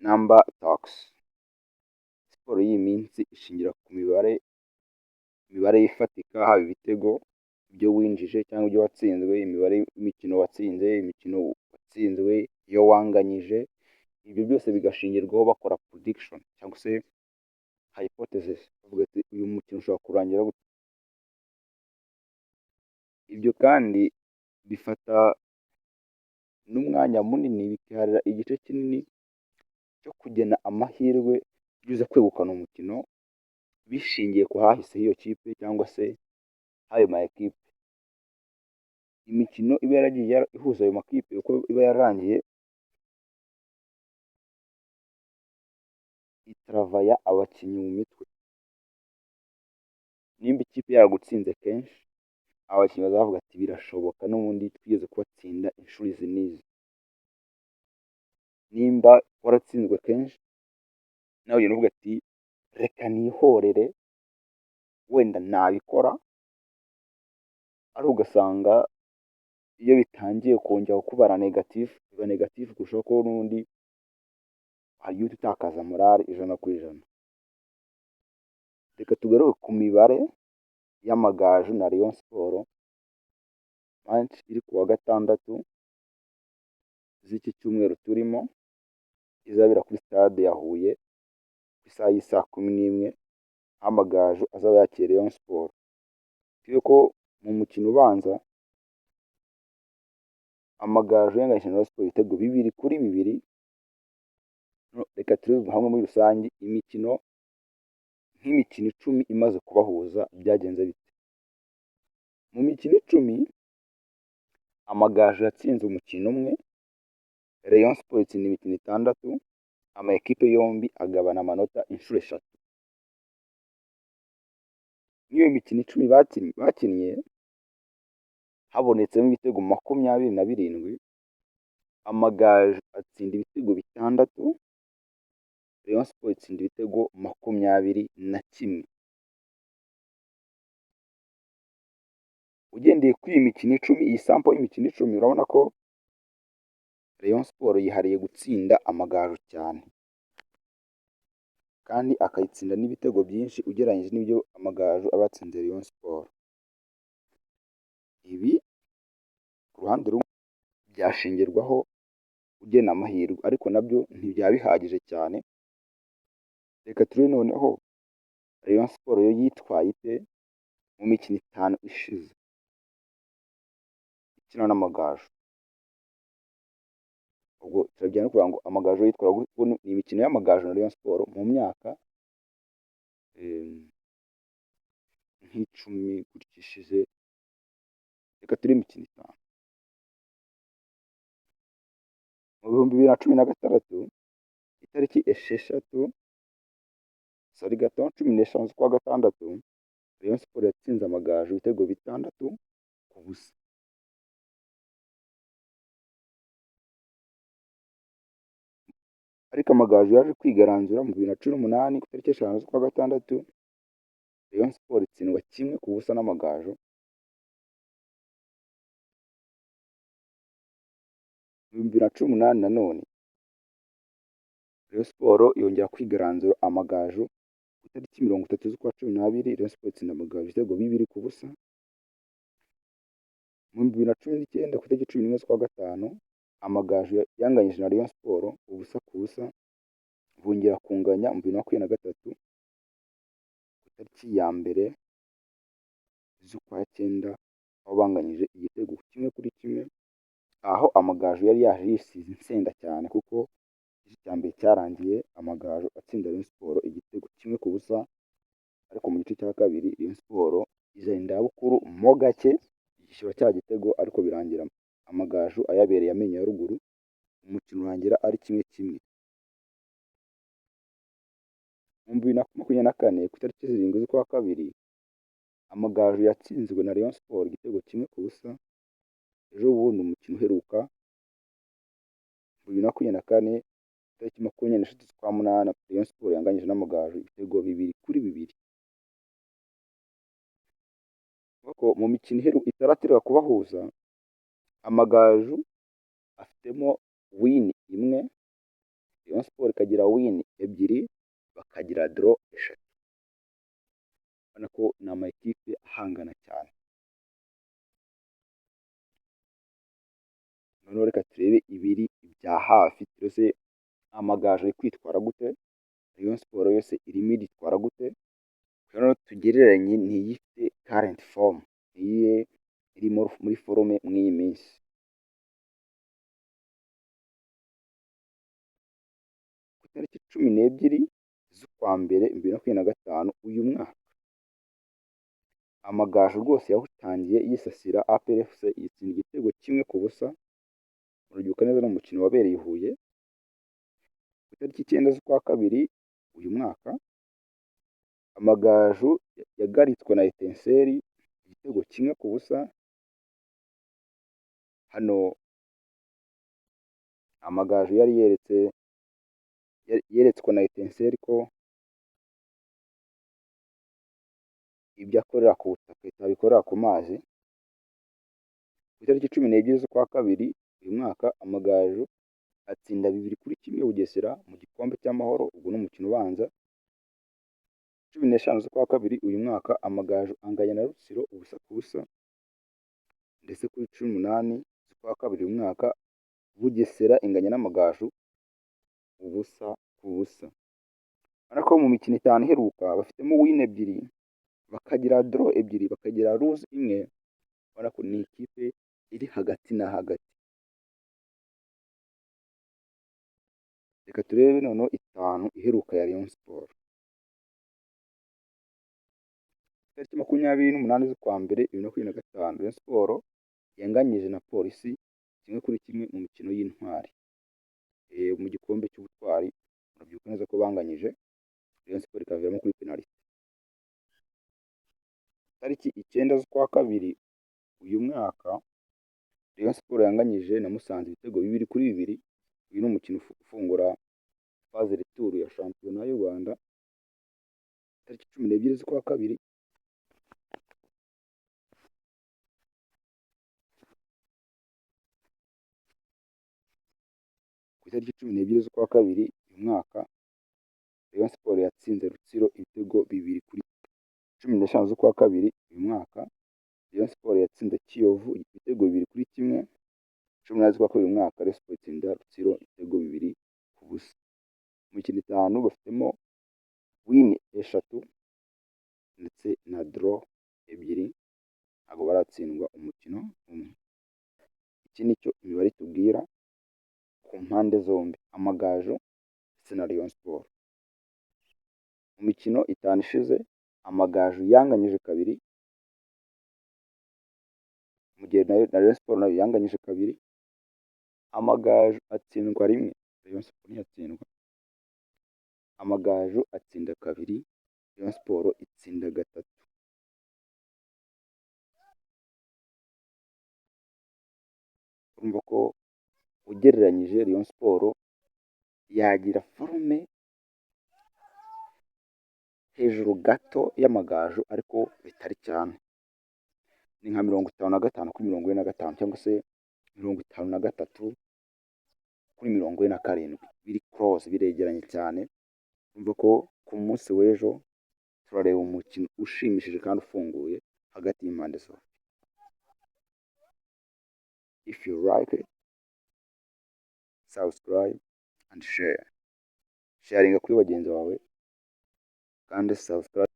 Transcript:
number talks. Siporo y'iyi minsi ishingira ku imibare ifatika, haba ibitego, ibyo winjije cyangwa ibyo watsinzwe, imibare y'imikino watsinze, imikino watsinzwe, iyo wanganyije, ibyo byose bigashingirwaho bakora prediction cyangwa se hypothesis, bavuga ati uyu mukino ushobora kurangira gute. Ibyo kandi bifata n'umwanya munini, bikiharira igice kinini cyo kugena amahirwe y'uza kwegukana umukino, bishingiye ku hahise h'iyo kipe cyangwa se ayo ma ekipe. Imikino iba yaragiye ihuza ayo makipe uko iba yarangiye, itaravaya abakinnyi mu mitwe. Nimba ikipe yaragutsinze kenshi, abakinnyi bazavuga ati birashoboka n'ubundi twigeze kubatsinda inshuro izi n'izi. Nimba waratsinzwe kenshi, nawe ugenda uvuga ati reka nihorere, wenda nabikora, ari ugasanga iyo bitangiye kongera kubara negatifu, biba negatifu kurushaho ko n'ubundi hari uhita utakaza morale 100%. Reka tugaruke ku mibare y'amagaju na Rayon Sport, match iri kuwa gatandatu z'iki cyumweru turimo, izabera kuri stade ya Huye ku isaha y'isaa 11, amagaju azaba yakiriye Rayon Sport. Twibuke ko mu mukino ubanza amagaju yanganyije na Rayon Sport ibitego 2-2. Reka turebe hamwe muri rusange imikino nk'imikino 10 imaze kubahuza byagenze bite. Mu mikino 10 amagaju yatsinze umukino umwe, Rayon Sport itsinda imikino 6, ama ekipe yombi agabana amanota inshuro 3. Niyo mikino 10 bakinnye habonetsemo ibitego 27, amagaju atsinda ibitego 6, Rayon Sport itsinda ibitego 21. Ugendeye kuri iyi mikino 10, iyi sample y'imikino 10, urabona ko Rayon Sport yihariye gutsinda amagaju cyane, kandi akayitsinda n'ibitego byinshi ugereranyije n'ibyo amagaju aba yatsinze Rayon Sport. Ibi ku ruhande rumwe byashingirwaho ugena amahirwe, ariko nabyo ntibyaba bihagije cyane. Reka turebe noneho Rayon Sport yo yitwaye ite mu mikino 5 ishize ikina n'amagaju. Ubwo turabijyana no kugira ngo amagaju yitwara gute. Ni imikino y'amagaju na Rayon Sport mu myaka nk'icumi gutya ishize. Reka turebe imikino 5. Mu 2016, itariki 15 z'ukwa gatandatu, Rayon Sport yatsinze amagaju ibitego 6-0. Ariko amagaju yaje kwigaranzura mu 2018 ku itariki 5 z'ukwa gatandatu, Rayon Sport itsindwa 1-0 n'amagaju. Mu 2018 nanone Rayon Sport yongera kwigaranzura amagaju ku itariki 30 z'ukwa 12, Rayon Sport itsinda amagaju ibitego 2-0. Mu 2019 ku itariki 11 z'ukwa gatanu, amagaju yanganyije na Rayon Sport 0-0, bongera kunganya mu 2023 ku itariki ya mbere z'ukwa 9, aho banganyije igitego 1-1, aho amagaju yari yaje yisize insenda cyane, kuko igice cya mbere cyarangiye amagaju atsinda Rayon Sport igitego 1-0, ariko mu gice cya kabiri Rayon Sport izenda bukuru mo gake igishyura cya gitego, ariko birangira amagaju ayabereye amenyo ya ruguru, umukino urangira ari 1-1. Mu 2024 ku itariki 7 z'ukwa kabiri, amagaju yatsinzwe na Rayon Sport igitego 1-0. Ejo bundi umukino uheruka mu 2024 itariki 26 z'ukwa 8, Rayon Sport yanganyije n'amagaju ibitego 2-2. Kuko mu mikino itaratirwa kubahuza, amagaju afitemo win 1, Rayon Sport ikagira win ebyiri bakagira draw eshatu. Urabona ko ni amakipe ahangana cyane. Noneho reka turebe ibiri bya hafi byose Amagaju ari kwitwara gute, Rayon Sport yose irimo iritwara gute, noneho tugereranye n'iyifite current form, iye iri muri forume mw'iyi minsi. Ku itariki 12 z'ukwa mbere 2025 uyu mwaka, Amagaju rwose yawutangiye yisasira APR FC yitsinda igitego 1-0. Murabyibuka neza n'umukino wabereye i Huye. Ku itariki 9 z'ukwa kabiri uyu mwaka, Amagaju yagaritswe na Etincelle igitego 1-0. Hano Amagaju yari yeretswe na Etincelle ko ibyo akorera ku butaka itabikorera ku mazi. Ku itariki 12 z'ukwa kabiri uyu mwaka, Amagaju atsinda 2-1 Bugesera mu gikombe cy'amahoro, ubwo n'umukino ubanza. 15 z'ukwa kabiri uyu mwaka, Amagaju anganya na Rutsiro 0-0. Ndetse kuri 18 z'ukwa kabiri uyu mwaka, Bugesera inganya n'Amagaju 0-0. Ariko mu mikino 5 iheruka bafitemo win ebyiri bakagira draw ebyiri bakagira lose imwe. Urabona ko ni ikipe iri hagati na hagati. Reka turebe noneho 5 iheruka ya Rayon Sport. Tariki 28 z'ukwa mbere 2025 Rayon Sport yanganyije na Polisi 1-1 mu mikino y'intwari mu gikombe cy'ubutwari. Murabyibuka neza ko banganyije, Rayon Sport ikaviramo kuri penalty. Tariki 9 z'ukwa kabiri uyu mwaka, Rayon Sport yanganyije na Musanze ibitego 2-2. Uyu ni umukino ufungura phase retour ya shampiyona y'u Rwanda. Tariki 12 z'ukwa kabiri ku itariki 12 z'ukwa kabiri uyu mwaka, Rayon Sport yatsinze Rutsiro ibitego 2-0. 15 z'ukwa kabiri uyu mwaka, Rayon Sport yatsinze Kiyovu ibitego 2-1. 18 z'ukwa kabiri uyu mwaka, Rayon Sport itsinda Rutsiro ibitego 2-0. Mu mikino 5 bafitemo win 3 ndetse na draw 2, ntabwo baratsindwa umukino umwe. Iki nicyo imibare tubwira ku mpande zombi, Amagaju ndetse na Rayon Sport. Mu mikino 5 ishize, Amagaju yanganyije 2, mu gihe na Rayon Sport nayo yanganyije 2. Amagaju atsindwa 1, Rayon Sport ntiyatsindwa. Amagaju atsinda 2, Rayon Sport itsinda 3. Urumva ko ugereranyije Rayon Sport yagira forume hejuru gato y'Amagaju, ariko bitari cyane. Ni nka 55 kuri 45 cyangwa se 53 kuri 47. Biri close, biregeranye cyane. Urumva ko ku munsi w'ejo turareba umukino ushimishije kandi ufunguye hagati y'impande zombi. If you like it, subscribe and share. Sharinga kuri bagenzi bawe kandi subscribe.